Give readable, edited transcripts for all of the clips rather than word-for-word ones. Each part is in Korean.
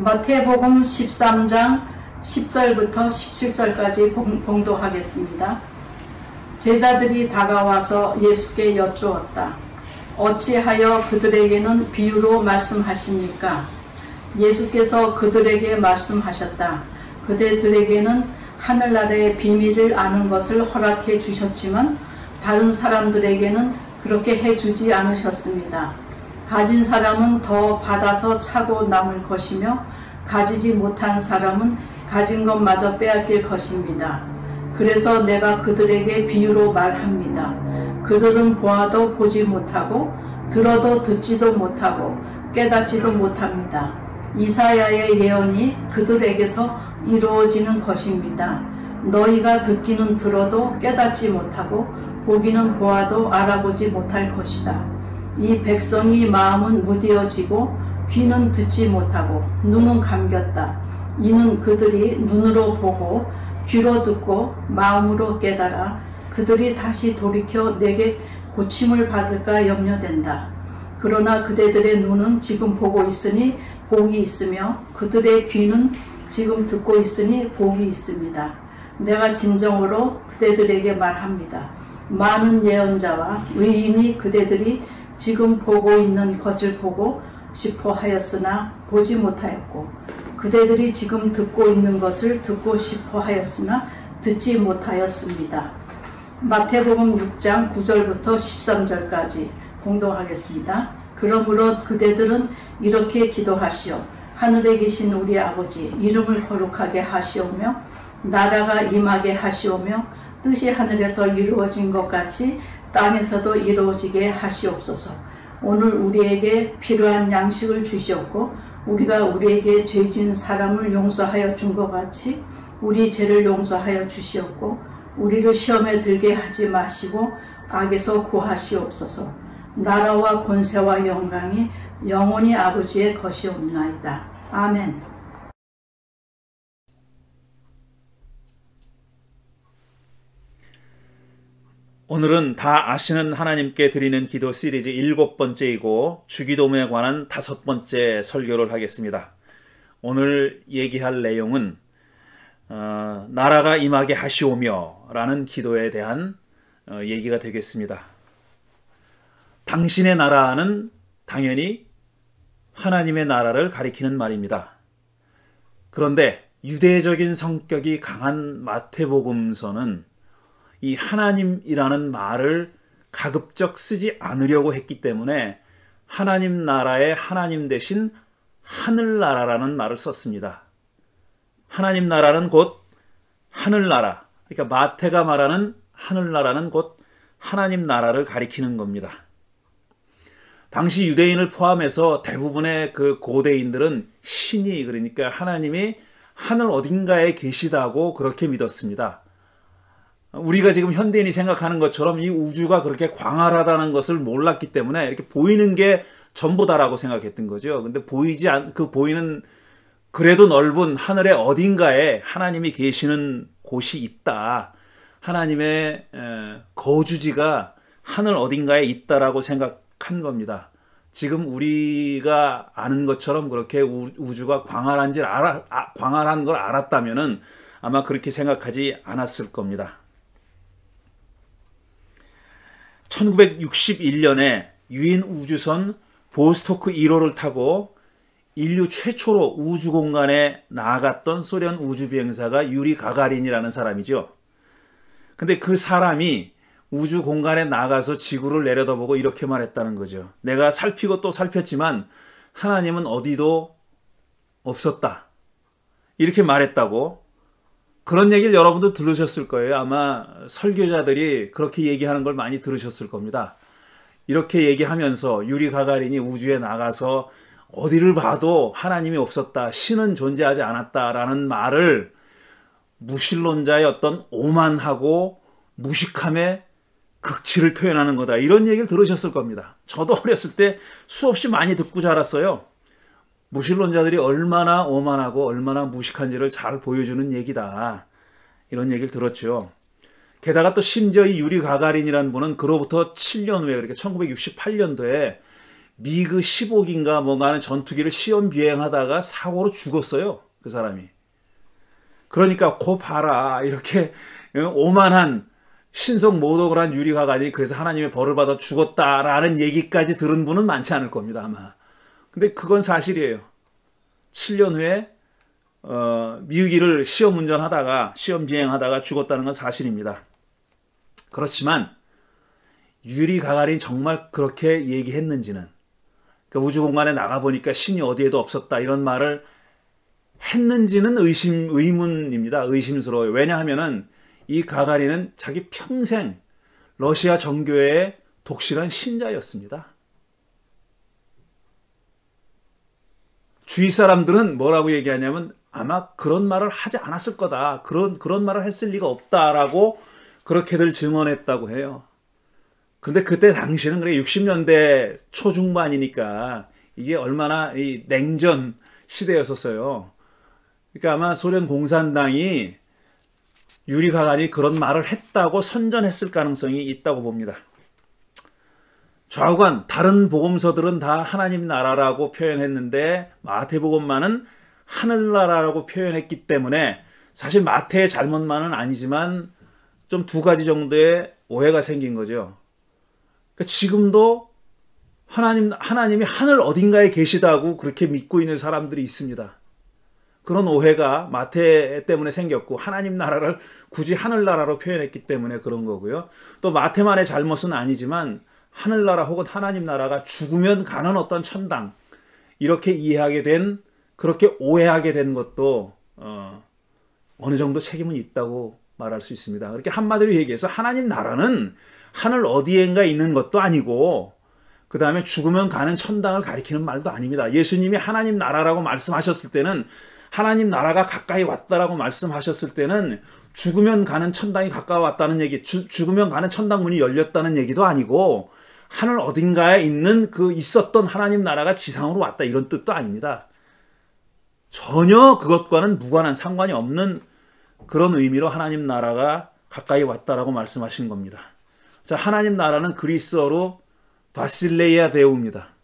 마태복음 13장 10절부터 17절까지 봉독하겠습니다. 제자들이 다가와서 예수께 여쭈었다. 어찌하여 그들에게는 비유로 말씀하십니까? 예수께서 그들에게 말씀하셨다. 그대들에게는 하늘나라의 비밀을 아는 것을 허락해 주셨지만 다른 사람들에게는 그렇게 해주지 않으셨습니다. 가진 사람은 더 받아서 차고 남을 것이며 가지지 못한 사람은 가진 것마저 빼앗길 것입니다. 그래서 내가 그들에게 비유로 말합니다. 그들은 보아도 보지 못하고 들어도 듣지도 못하고 깨닫지도 못합니다. 이사야의 예언이 그들에게서 이루어지는 것입니다. 너희가 듣기는 들어도 깨닫지 못하고 보기는 보아도 알아보지 못할 것이다. 이 백성이 마음은 무뎌지고 귀는 듣지 못하고 눈은 감겼다. 이는 그들이 눈으로 보고 귀로 듣고 마음으로 깨달아 그들이 다시 돌이켜 내게 고침을 받을까 염려된다. 그러나 그대들의 눈은 지금 보고 있으니 복이 있으며 그들의 귀는 지금 듣고 있으니 복이 있습니다. 내가 진정으로 그대들에게 말합니다. 많은 예언자와 의인이 그대들이 지금 보고 있는 것을 보고 싶어 하였으나 보지 못하였고 그대들이 지금 듣고 있는 것을 듣고 싶어 하였으나 듣지 못하였습니다. 마태복음 6장 9절부터 13절까지 공독하겠습니다. 그러므로 그대들은 이렇게 기도하시오. 하늘에 계신 우리 아버지, 이름을 거룩하게 하시오며 나라가 임하게 하시오며 뜻이 하늘에서 이루어진 것 같이 땅에서도 이루어지게 하시옵소서. 오늘 우리에게 필요한 양식을 주시옵고 우리가 우리에게 죄진 사람을 용서하여 준 것 같이 우리 죄를 용서하여 주시옵고 우리를 시험에 들게 하지 마시고 악에서 구하시옵소서. 나라와 권세와 영광이 영원히 아버지의 것이옵나이다. 아멘. 오늘은 다 아시는 하나님께 드리는 기도 시리즈 7번째이고 주기도문에 관한 5번째 설교를 하겠습니다. 오늘 얘기할 내용은 나라가 임하게 하시오며 라는 기도에 대한 얘기가 되겠습니다. 당신의 나라는 당연히 하나님의 나라를 가리키는 말입니다. 그런데 유대적인 성격이 강한 마태복음서는 이 하나님이라는 말을 가급적 쓰지 않으려고 했기 때문에 하나님 나라의 하나님 대신 하늘나라라는 말을 썼습니다. 하나님 나라는 곧 하늘나라, 그러니까 마태가 말하는 하늘나라는 곧 하나님 나라를 가리키는 겁니다. 당시 유대인을 포함해서 대부분의 그 고대인들은 신이, 그러니까 하나님이 하늘 어딘가에 계시다고 그렇게 믿었습니다. 우리가 지금 현대인이 생각하는 것처럼 이 우주가 그렇게 광활하다는 것을 몰랐기 때문에 이렇게 보이는 게 전부다라고 생각했던 거죠. 근데 보이는 그래도 넓은 하늘의 어딘가에 하나님이 계시는 곳이 있다. 하나님의 거주지가 하늘 어딘가에 있다라고 생각한 겁니다. 지금 우리가 아는 것처럼 그렇게 우주가 광활한 걸 알았다면은 아마 그렇게 생각하지 않았을 겁니다. 1961년에 유인 우주선 보스토크 1호를 타고 인류 최초로 우주 공간에 나아갔던 소련 우주비행사가 유리 가가린이라는 사람이죠. 근데 그 사람이 우주 공간에 나가서 지구를 내려다보고 이렇게 말했다는 거죠. 내가 살피고 또 살폈지만 하나님은 어디도 없었다. 이렇게 말했다고. 그런 얘기를 여러분도 들으셨을 거예요. 아마 설교자들이 그렇게 얘기하는 걸 많이 들으셨을 겁니다. 이렇게 얘기하면서 유리 가가린이 우주에 나가서 어디를 봐도 하나님이 없었다, 신은 존재하지 않았다라는 말을 무신론자의 어떤 오만하고 무식함의 극치를 표현하는 거다, 이런 얘기를 들으셨을 겁니다. 저도 어렸을 때 수없이 많이 듣고 자랐어요. 무신론자들이 얼마나 오만하고 얼마나 무식한지를 잘 보여주는 얘기다, 이런 얘기를 들었죠. 게다가 또 심지어 이 유리 가가린이라는 분은 그로부터 7년 후에, 그러니까 1968년도에 미그 15기인가 뭔가 하는 전투기를 시험 비행하다가 사고로 죽었어요. 그 사람이. 그러니까 고 봐라. 이렇게 오만한 신성 모독을 한 유리 가가니 그래서 하나님의 벌을 받아 죽었다라는 얘기까지 들은 분은 많지 않을 겁니다, 아마. 근데 그건 사실이에요. 7년 후에 미우기를 시험 운전하다가 시험 비행하다가 죽었다는 건 사실입니다. 그렇지만 유리 가가린이 정말 그렇게 얘기했는지는, 그러니까 우주 공간에 나가보니까 신이 어디에도 없었다 이런 말을 했는지는 의문입니다. 의심스러워요. 왜냐하면은 이 가가린은 자기 평생 러시아 정교회의 독실한 신자였습니다. 주위 사람들은 뭐라고 얘기하냐면 아마 그런 말을 하지 않았을 거다. 그런 말을 했을 리가 없다라고 그렇게들 증언했다고 해요. 근데 그때 당시는 그래 60년대 초중반이니까 이게 얼마나 이 냉전 시대였었어요. 그러니까 아마 소련 공산당이 유리 가가린이 그런 말을 했다고 선전했을 가능성이 있다고 봅니다. 좌우간 다른 복음서들은 다 하나님 나라라고 표현했는데 마태복음만은 하늘나라라고 표현했기 때문에 사실 마태의 잘못만은 아니지만 좀 두 가지 정도의 오해가 생긴 거죠. 그러니까 지금도 하나님이 하늘 어딘가에 계시다고 그렇게 믿고 있는 사람들이 있습니다. 그런 오해가 마태 때문에 생겼고 하나님 나라를 굳이 하늘나라로 표현했기 때문에 그런 거고요. 또 마태만의 잘못은 아니지만 하늘나라 혹은 하나님 나라가 죽으면 가는 어떤 천당 이렇게 이해하게 된, 그렇게 오해하게 된 것도 어느 정도 책임은 있다고 말할 수 있습니다. 그렇게 한마디로 얘기해서 하나님 나라는 하늘 어디엔가 있는 것도 아니고 그 다음에 죽으면 가는 천당을 가리키는 말도 아닙니다. 예수님이 하나님 나라라고 말씀하셨을 때는, 하나님 나라가 가까이 왔다라고 말씀하셨을 때는 죽으면 가는 천당이 가까웠다는 얘기, 죽으면 가는 천당 문이 열렸다는 얘기도 아니고 하늘 어딘가에 있는 그 있었던 하나님 나라가 지상으로 왔다 이런 뜻도 아닙니다. 전혀 그것과는 무관한, 상관이 없는 그런 의미로 하나님 나라가 가까이 왔다라고 말씀하신 겁니다. 자, 하나님 나라는 그리스어로 바실레이아 데우입니다.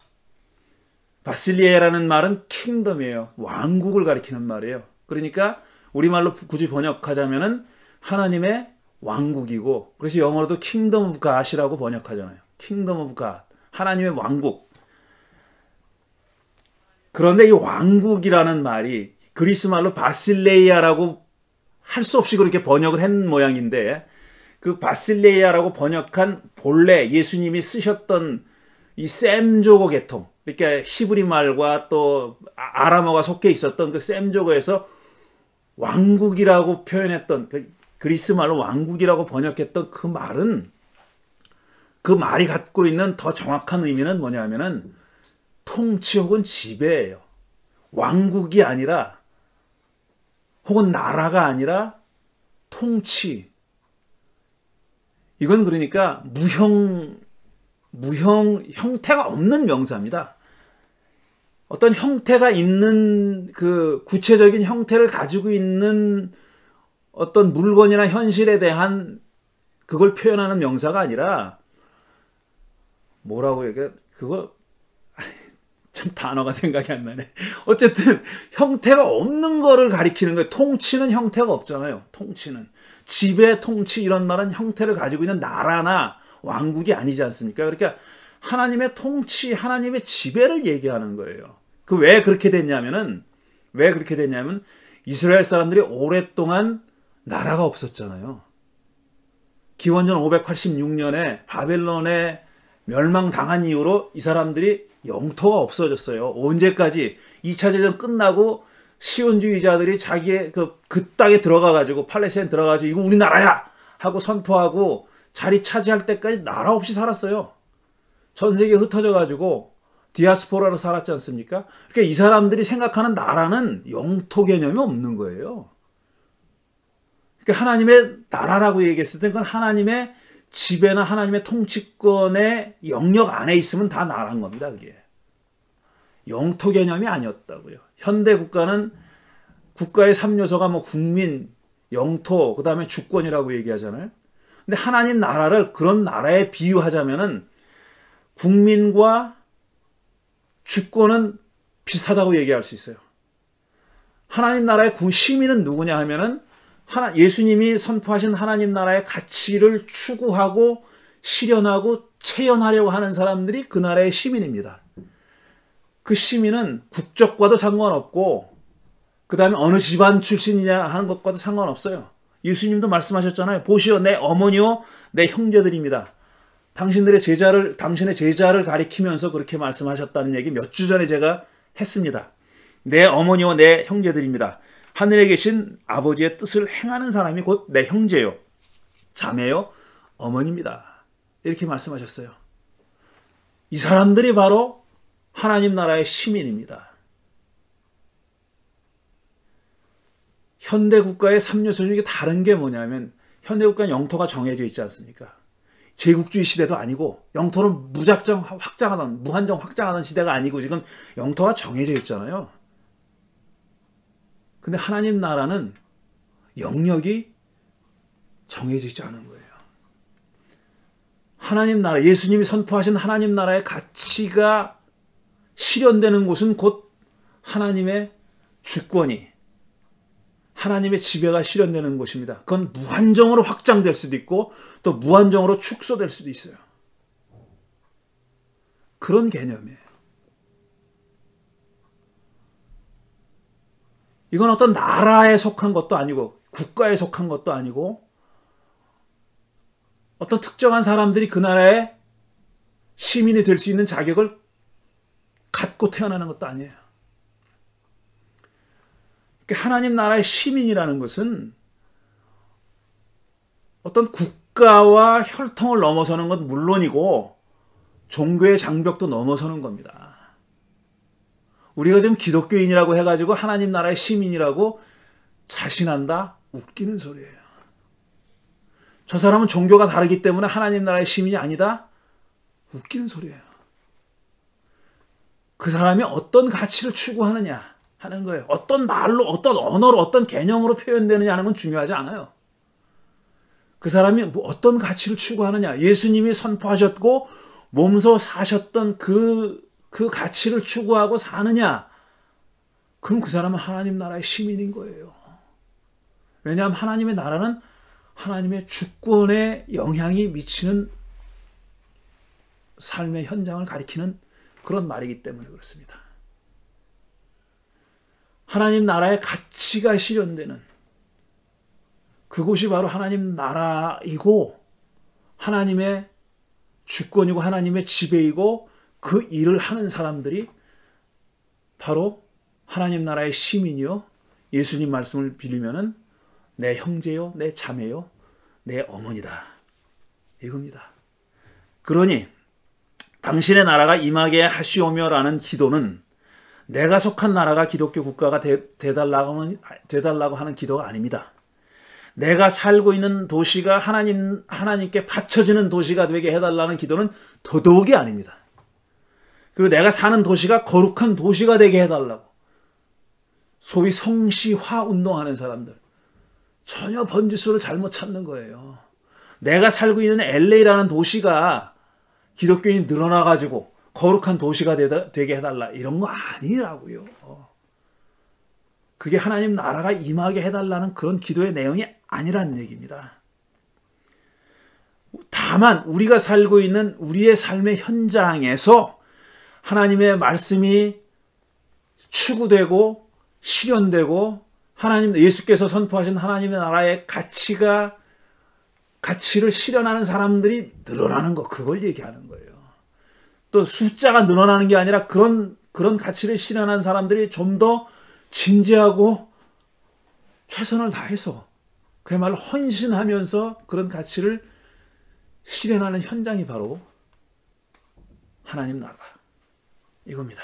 바실레이아라는 말은 킹덤이에요. 왕국을 가리키는 말이에요. 그러니까 우리말로 굳이 번역하자면은 하나님의 왕국이고, 그래서 영어로도 킹덤 오브 갓이라고 번역하잖아요. 킹덤 오브 갓, 하나님의 왕국. 그런데 이 왕국이라는 말이 그리스말로 바실레이아라고 할 수 없이 그렇게 번역을 한 모양인데, 그 바실레이아라고 번역한 본래 예수님이 쓰셨던 이 셈조고 계통, 그러니까 히브리 말과 또 아람어가 섞여 있었던 그 셈조고에서 왕국이라고 표현했던, 그리스 말로 왕국이라고 번역했던 그 말은, 그 말이 갖고 있는 더 정확한 의미는 뭐냐면은 통치 혹은 지배예요. 왕국이 아니라, 혹은 나라가 아니라 통치. 이건 그러니까 무형 형태가 없는 명사입니다. 어떤 형태가 있는, 그 구체적인 형태를 가지고 있는 어떤 물건이나 현실에 대한 그걸 표현하는 명사가 아니라, 뭐라고 얘기해? 그거 참 단어가 생각이 안 나네. 어쨌든 형태가 없는 거를 가리키는 거예요. 통치는 형태가 없잖아요. 통치는. 지배, 통치 이런 말은 형태를 가지고 있는 나라나 왕국이 아니지 않습니까? 그러니까 하나님의 통치, 하나님의 지배를 얘기하는 거예요. 왜 그렇게 됐냐면 이스라엘 사람들이 오랫동안 나라가 없었잖아요. 기원전 586년에 바벨론에 멸망당한 이후로 이 사람들이 영토가 없어졌어요. 언제까지? 2차 대전 끝나고 시온주의자들이 자기의 그 땅에 들어가가지고, 팔레스타인 들어가가지고 이거 우리나라야! 하고 선포하고 자리 차지할 때까지 나라 없이 살았어요. 전 세계에 흩어져가지고 디아스포라로 살았지 않습니까? 그러니까 이 사람들이 생각하는 나라는 영토 개념이 없는 거예요. 그러니까 하나님의 나라라고 얘기했을 때 그건 하나님의 지배나 하나님의 통치권의 영역 안에 있으면 다 나라인 겁니다. 그게 영토 개념이 아니었다고요. 현대 국가는 국가의 3요소가 뭐 국민, 영토, 그 다음에 주권이라고 얘기하잖아요. 근데 하나님 나라를 그런 나라에 비유하자면은 국민과 주권은 비슷하다고 얘기할 수 있어요. 하나님 나라의 시민은 누구냐 하면은 예수님이 선포하신 하나님 나라의 가치를 추구하고 실현하고 체현하려고 하는 사람들이 그 나라의 시민입니다. 그 시민은 국적과도 상관없고 그 다음에 어느 집안 출신이냐 하는 것과도 상관없어요. 예수님도 말씀하셨잖아요. 보시오, 내 어머니요 내 형제들입니다. 당신의 제자를 가리키면서 그렇게 말씀하셨다는 얘기 몇 주 전에 제가 했습니다. 내 어머니와 내 형제들입니다. 하늘에 계신 아버지의 뜻을 행하는 사람이 곧 내 형제요, 자매요, 어머니입니다. 이렇게 말씀하셨어요. 이 사람들이 바로 하나님 나라의 시민입니다. 현대국가의 3요소 중에 다른 게 뭐냐면 현대국가는 영토가 정해져 있지 않습니까? 제국주의 시대도 아니고 영토를 무작정 확장하던 무한정 확장하던 시대가 아니고 지금 영토가 정해져 있잖아요. 근데 하나님 나라는 영역이 정해져 있지 않은 거예요. 하나님 나라, 예수님이 선포하신 하나님 나라의 가치가 실현되는 곳은 곧 하나님의 주권이, 하나님의 지배가 실현되는 곳입니다. 그건 무한정으로 확장될 수도 있고 또 무한정으로 축소될 수도 있어요. 그런 개념이에요. 이건 어떤 나라에 속한 것도 아니고 국가에 속한 것도 아니고 어떤 특정한 사람들이 그 나라의 시민이 될 수 있는 자격을 갖고 태어나는 것도 아니에요. 하나님 나라의 시민이라는 것은 어떤 국가와 혈통을 넘어서는 건 물론이고 종교의 장벽도 넘어서는 겁니다. 우리가 지금 기독교인이라고 해가지고 하나님 나라의 시민이라고 자신한다? 웃기는 소리예요. 저 사람은 종교가 다르기 때문에 하나님 나라의 시민이 아니다? 웃기는 소리예요. 그 사람이 어떤 가치를 추구하느냐 하는 거예요. 어떤 말로, 어떤 언어로, 어떤 개념으로 표현되느냐 하는 건 중요하지 않아요. 그 사람이 어떤 가치를 추구하느냐, 예수님이 선포하셨고 몸소 사셨던 그 가치를 추구하고 사느냐, 그럼 그 사람은 하나님 나라의 시민인 거예요. 왜냐하면 하나님의 나라는 하나님의 주권에 영향이 미치는 삶의 현장을 가리키는 그런 말이기 때문에 그렇습니다. 하나님 나라의 가치가 실현되는 그곳이 바로 하나님 나라이고 하나님의 주권이고 하나님의 지배이고 그 일을 하는 사람들이 바로 하나님 나라의 시민이요, 예수님 말씀을 빌리면은 내 형제요, 내 자매요, 내 어머니다, 이겁니다. 그러니 당신의 나라가 임하게 하시오며라는 기도는 내가 속한 나라가 기독교 국가가 되달라고 하는 기도가 아닙니다. 내가 살고 있는 도시가 하나님께 바쳐지는 도시가 되게 해달라는 기도는 더더욱이 아닙니다. 그리고 내가 사는 도시가 거룩한 도시가 되게 해달라고, 소위 성시화 운동하는 사람들, 전혀 번지수를 잘못 찾는 거예요. 내가 살고 있는 LA라는 도시가 기독교인이 늘어나가지고 거룩한 도시가 되게 해달라, 이런 거 아니라고요. 그게 하나님 나라가 임하게 해달라는 그런 기도의 내용이 아니라는 얘기입니다. 다만 우리가 살고 있는 우리의 삶의 현장에서 하나님의 말씀이 추구되고 실현되고 예수께서 선포하신 하나님의 나라의 가치를 실현하는 사람들이 늘어나는 것, 그걸 얘기하는 거예요. 또 숫자가 늘어나는 게 아니라 그런 가치를 실현하는 사람들이 좀 더 진지하고 최선을 다해서 그야말로 헌신하면서 그런 가치를 실현하는 현장이 바로 하나님 나라다, 이겁니다.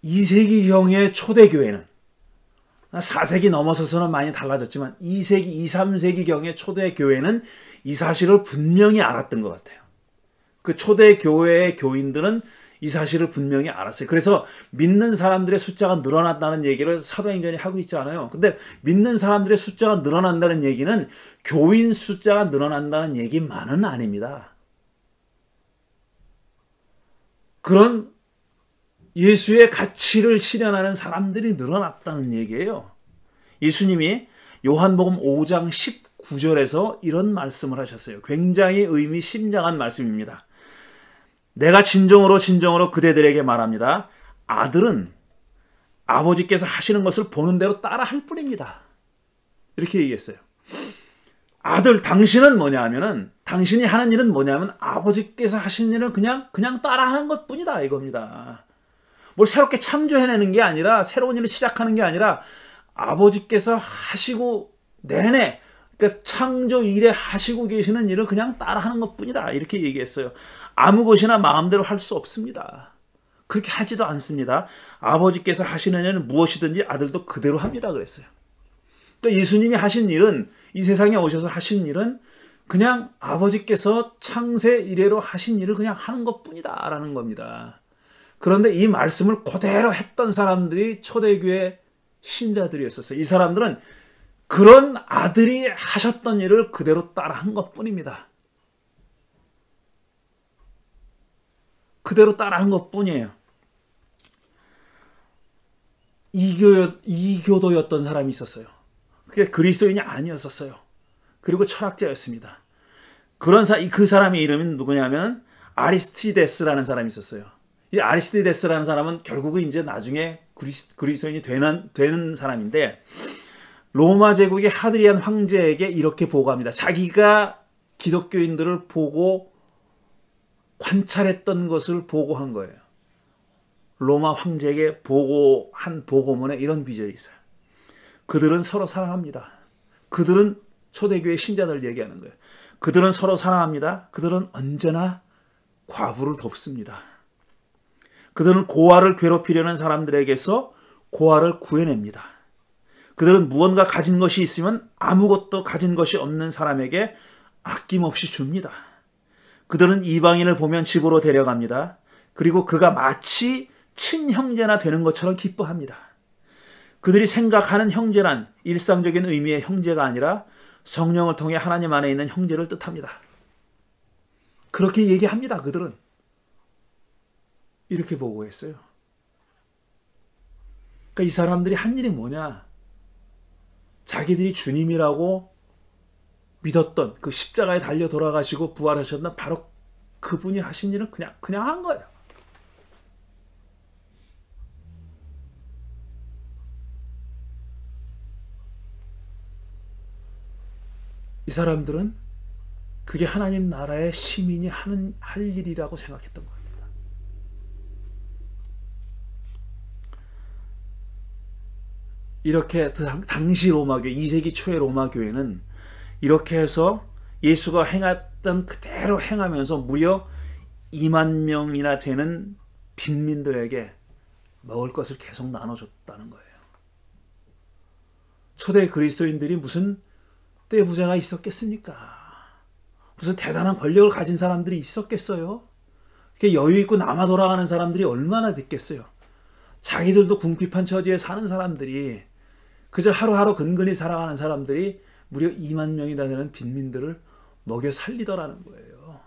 2세기경의 초대교회는 4세기 넘어서서는 많이 달라졌지만 2세기, 2, 3세기경의 초대교회는 이 사실을 분명히 알았던 것 같아요. 그 초대교회의 교인들은 이 사실을 분명히 알았어요. 그래서 믿는 사람들의 숫자가 늘어났다는 얘기를 사도행전이 하고 있지 않아요. 근데 믿는 사람들의 숫자가 늘어난다는 얘기는 교인 숫자가 늘어난다는 얘기만은 아닙니다. 그런 예수의 가치를 실현하는 사람들이 늘어났다는 얘기예요. 예수님이 요한복음 5장 19절에서 이런 말씀을 하셨어요. 굉장히 의미심장한 말씀입니다. 내가 진정으로 그대들에게 말합니다. 아들은 아버지께서 하시는 것을 보는 대로 따라할 뿐입니다. 이렇게 얘기했어요. 아들, 당신은 뭐냐 하면은, 당신이 하는 일은 뭐냐면 아버지께서 하시는 일은 그냥 따라하는 것 뿐이다 이겁니다. 뭘 새롭게 창조해내는 게 아니라, 새로운 일을 시작하는 게 아니라 아버지께서 하시고 내내, 그러니까 창조 이래 하시고 계시는 일을 그냥 따라하는 것 뿐이다 이렇게 얘기했어요. 아무 것이나 마음대로 할 수 없습니다. 그렇게 하지도 않습니다. 아버지께서 하시는 일은 무엇이든지 아들도 그대로 합니다 그랬어요. 그러니까 예수님이 하신 일은, 이 세상에 오셔서 하신 일은 그냥 아버지께서 창세 이래로 하신 일을 그냥 하는 것뿐이다 라는 겁니다. 그런데 이 말씀을 그대로 했던 사람들이 초대교회 신자들이었었어요. 이 사람들은 그런 아들이 하셨던 일을 그대로 따라한 것뿐입니다. 그대로 따라한 것뿐이에요. 이교도였던 사람이 있었어요. 그게 그리스도인이 아니었었어요. 그리고 철학자였습니다. 그 사람의 이름은 누구냐면 아리스티데스라는 사람이 있었어요. 이 아리스티데스라는 사람은 결국은 이제 나중에 그리스도인이 되는 사람인데, 로마 제국의 하드리안 황제에게 이렇게 보고합니다. 자기가 기독교인들을 보고 관찰했던 것을 보고한 거예요. 로마 황제에게 보고한 보고문에 이런 비절이 있어요. 그들은 서로 사랑합니다. 그들은 초대교회 신자들 얘기하는 거예요. 그들은 서로 사랑합니다. 그들은 언제나 과부를 돕습니다. 그들은 고아를 괴롭히려는 사람들에게서 고아를 구해냅니다. 그들은 무언가 가진 것이 있으면 아무것도 가진 것이 없는 사람에게 아낌없이 줍니다. 그들은 이방인을 보면 집으로 데려갑니다. 그리고 그가 마치 친형제나 되는 것처럼 기뻐합니다. 그들이 생각하는 형제란 일상적인 의미의 형제가 아니라 성령을 통해 하나님 안에 있는 형제를 뜻합니다. 그렇게 얘기합니다. 그들은. 이렇게 보고했어요. 그러니까 이 사람들이 한 일이 뭐냐? 자기들이 주님이라고 믿었던 그 십자가에 달려 돌아가시고 부활하셨던 바로 그분이 하신 일은 그냥 한 거예요. 이 사람들은 그게 하나님 나라의 시민이 할 일이라고 생각했던 겁니다. 이렇게 당시 로마교회, 2세기 초의 로마교회는 이렇게 해서 예수가 행했던 그대로 행하면서 무려 2만 명이나 되는 빈민들에게 먹을 것을 계속 나눠줬다는 거예요. 초대 그리스도인들이 무슨 떼부자가 있었겠습니까? 무슨 대단한 권력을 가진 사람들이 있었겠어요? 여유 있고 남아 돌아가는 사람들이 얼마나 됐겠어요? 자기들도 궁핍한 처지에 사는 사람들이, 그저 하루하루 근근히 살아가는 사람들이 무려 2만 명이나 되는 빈민들을 먹여 살리더라는 거예요.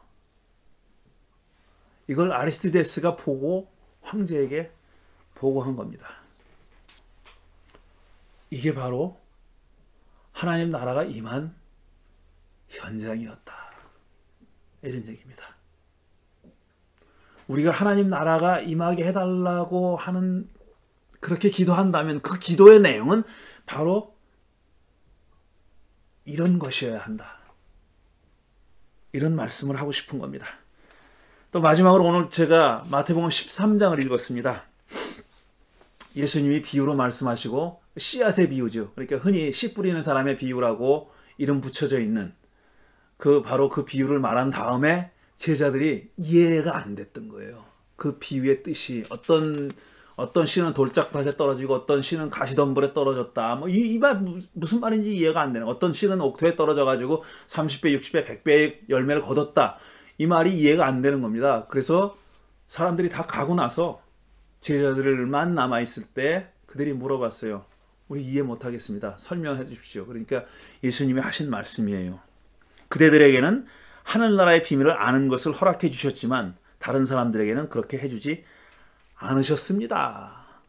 이걸 아리스티데스가 보고 황제에게 보고한 겁니다. 이게 바로 하나님 나라가 임한 현장이었다. 이런 얘기입니다. 우리가 하나님 나라가 임하게 해달라고 하는, 그렇게 기도한다면 그 기도의 내용은 바로 이런 것이어야 한다. 이런 말씀을 하고 싶은 겁니다. 또 마지막으로 오늘 제가 마태복음 13장을 읽었습니다. 예수님이 비유로 말씀하시고, 씨앗의 비유죠. 그러니까 흔히 씨 뿌리는 사람의 비유라고 이름 붙여져 있는 바로 그 비유를 말한 다음에 제자들이 이해가 안 됐던 거예요. 그 비유의 뜻이 어떤 씨는 돌짝밭에 떨어지고 어떤 씨는 가시덤불에 떨어졌다. 이 말 무슨 말인지 이해가 안 되는. 어떤 씨는 옥토에 떨어져 가지고 30배, 60배, 100배의 열매를 거뒀다. 이 말이 이해가 안 되는 겁니다. 그래서 사람들이 다 가고 나서 제자들만 남아 있을 때 그들이 물어봤어요. 우리 이해 못 하겠습니다. 설명해 주십시오. 그러니까 예수님이 하신 말씀이에요. 그대들에게는 하늘나라의 비밀을 아는 것을 허락해 주셨지만 다른 사람들에게는 그렇게 해주지 않으셨습니다.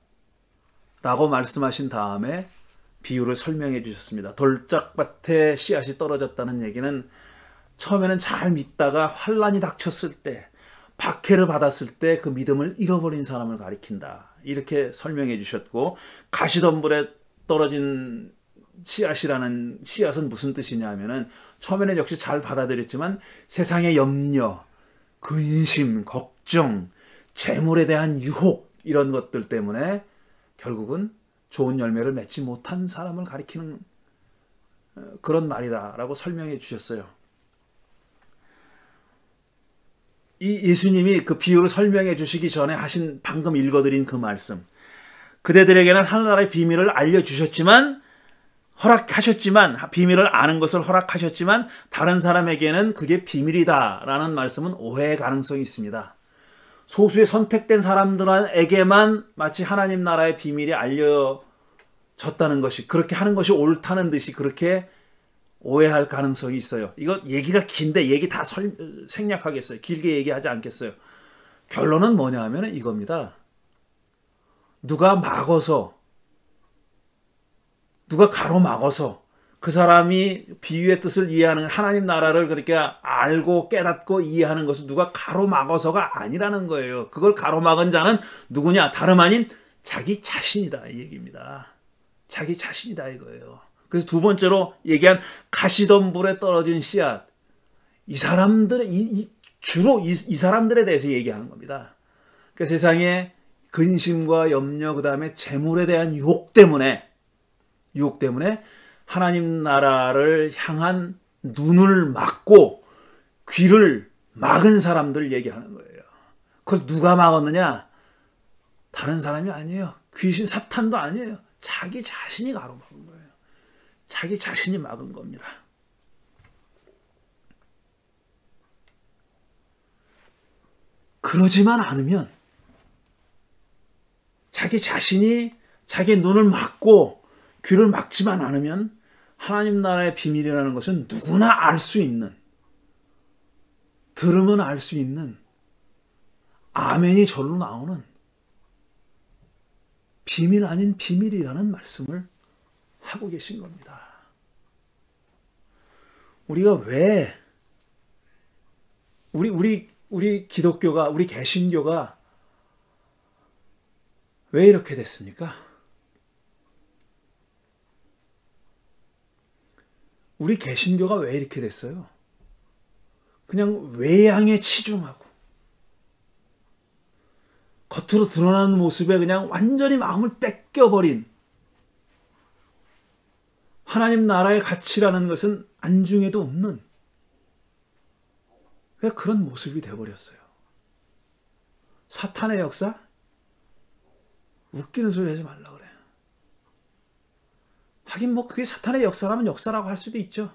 라고 말씀하신 다음에 비유를 설명해 주셨습니다. 돌짝밭에 씨앗이 떨어졌다는 얘기는 처음에는 잘 믿다가 환란이 닥쳤을 때, 박해를 받았을 때 그 믿음을 잃어버린 사람을 가리킨다. 이렇게 설명해 주셨고, 가시덤불에 떨어진 씨앗이라는 씨앗은 무슨 뜻이냐 하면은 처음에는 역시 잘 받아들였지만 세상의 염려, 근심, 걱정, 재물에 대한 유혹 이런 것들 때문에 결국은 좋은 열매를 맺지 못한 사람을 가리키는 그런 말이다라고 설명해 주셨어요. 이 예수님이 그 비유를 설명해 주시기 전에 하신 방금 읽어드린 그 말씀, 그대들에게는 하늘나라의 비밀을 알려주셨지만 허락하셨지만 비밀을 아는 것을 허락하셨지만 다른 사람에게는 그게 비밀이다라는 말씀은 오해의 가능성이 있습니다. 소수의 선택된 사람들에게만 마치 하나님 나라의 비밀이 알려졌다는 것이, 그렇게 하는 것이 옳다는 듯이 그렇게 오해할 가능성이 있어요. 이거 얘기가 긴데 얘기 다 생략하겠어요. 길게 얘기하지 않겠어요. 결론은 뭐냐 하면 이겁니다. 누가 가로막어서 그 사람이 비유의 뜻을 이해하는, 하나님 나라를 그렇게 알고 깨닫고 이해하는 것은 누가 가로막어서가 아니라는 거예요. 그걸 가로막은 자는 누구냐? 다름 아닌 자기 자신이다 이 얘기입니다. 자기 자신이다 이거예요. 그래서 두 번째로 얘기한 가시덤불에 떨어진 씨앗, 이 사람들의 주로 이 사람들에 대해서 얘기하는 겁니다. 그러니까 세상에 근심과 염려, 그 다음에 재물에 대한 유혹 때문에 하나님 나라를 향한 눈을 막고 귀를 막은 사람들 얘기하는 거예요. 그걸 누가 막았느냐? 다른 사람이 아니에요. 귀신 사탄도 아니에요. 자기 자신이 가로막은 거예요. 자기 자신이 막은 겁니다. 그러지만 않으면, 자기 자신이 자기 눈을 막고 귀를 막지만 않으면 하나님 나라의 비밀이라는 것은 누구나 알 수 있는, 들으면 알 수 있는, 아멘이 절로 나오는 비밀 아닌 비밀이라는 말씀을 하고 계신 겁니다. 우리가 왜 우리 기독교가, 우리 개신교가 왜 이렇게 됐습니까? 우리 개신교가 왜 이렇게 됐어요? 그냥 외양에 치중하고 겉으로 드러나는 모습에 그냥 완전히 마음을 뺏겨버린, 하나님 나라의 가치라는 것은 안중에도 없는, 왜 그런 모습이 되어버렸어요? 사탄의 역사? 웃기는 소리 하지 말라 그래요. 하긴 뭐 그게 사탄의 역사라면 역사라고 할 수도 있죠.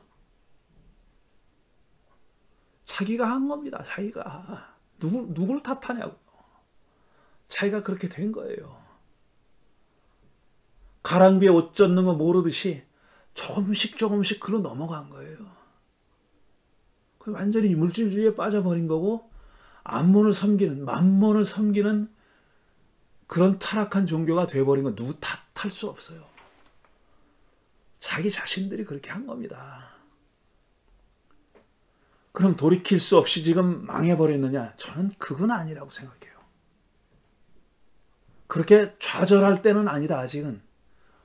자기가 한 겁니다. 자기가. 누굴 탓하냐고. 자기가 그렇게 된 거예요. 가랑비에 옷 젖는 거 모르듯이 조금씩 글로 넘어간 거예요. 완전히 물질주의에 빠져버린 거고, 만몬을 섬기는 그런 타락한 종교가 돼버린 건 누구 탓할 수 없어요. 자기 자신들이 그렇게 한 겁니다. 그럼 돌이킬 수 없이 지금 망해버렸느냐? 저는 그건 아니라고 생각해요. 그렇게 좌절할 때는 아니다. 아직은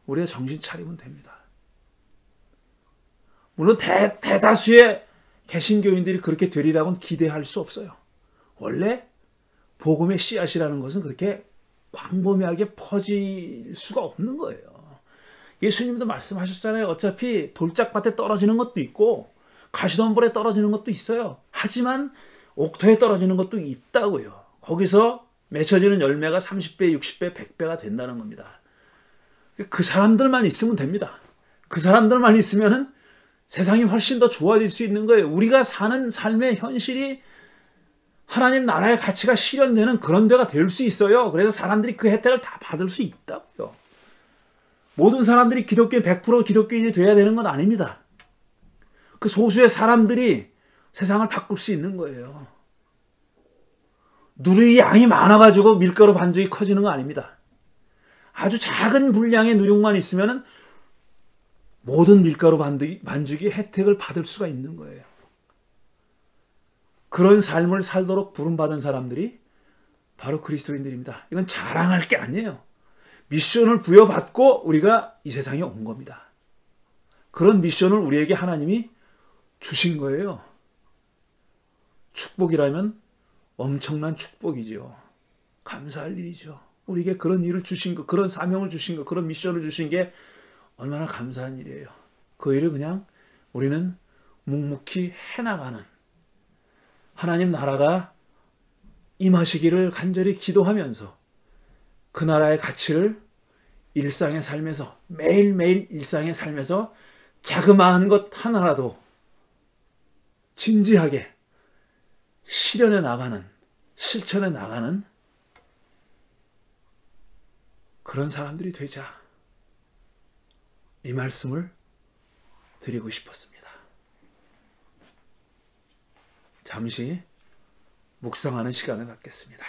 우리가 정신 차리면 됩니다. 물론 대다수의 개신교인들이 그렇게 되리라고는 기대할 수 없어요. 원래 복음의 씨앗이라는 것은 그렇게 광범위하게 퍼질 수가 없는 거예요. 예수님도 말씀하셨잖아요. 어차피 돌짝밭에 떨어지는 것도 있고 가시덤불에 떨어지는 것도 있어요. 하지만 옥토에 떨어지는 것도 있다고요. 거기서 맺혀지는 열매가 30배, 60배, 100배가 된다는 겁니다. 그 사람들만 있으면 됩니다. 그 사람들만 있으면은 세상이 훨씬 더 좋아질 수 있는 거예요. 우리가 사는 삶의 현실이 하나님 나라의 가치가 실현되는 그런 데가 될 수 있어요. 그래서 사람들이 그 혜택을 다 받을 수 있다고요. 모든 사람들이 100% 기독교인이 돼야 되는 건 아닙니다. 그 소수의 사람들이 세상을 바꿀 수 있는 거예요. 누룩이 양이 많아가지고 밀가루 반죽이 커지는 거 아닙니다. 아주 작은 분량의 누룩만 있으면 모든 밀가루 반죽이 혜택을 받을 수가 있는 거예요. 그런 삶을 살도록 부름받은 사람들이 바로 그리스도인들입니다. 이건 자랑할 게 아니에요. 미션을 부여받고 우리가 이 세상에 온 겁니다. 그런 미션을 우리에게 하나님이 주신 거예요. 축복이라면 엄청난 축복이죠. 감사할 일이죠. 우리에게 그런 일을 주신 거, 그런 사명을 주신 거, 그런 미션을 주신 게 얼마나 감사한 일이에요. 그 일을 그냥 우리는 묵묵히 해나가는, 하나님 나라가 임하시기를 간절히 기도하면서 그 나라의 가치를 일상의 삶에서, 매일매일 일상의 삶에서 자그마한 것 하나라도 진지하게 실현해 나가는, 실천해 나가는 그런 사람들이 되자. 이 말씀을 드리고 싶었습니다. 잠시 묵상하는 시간을 갖겠습니다.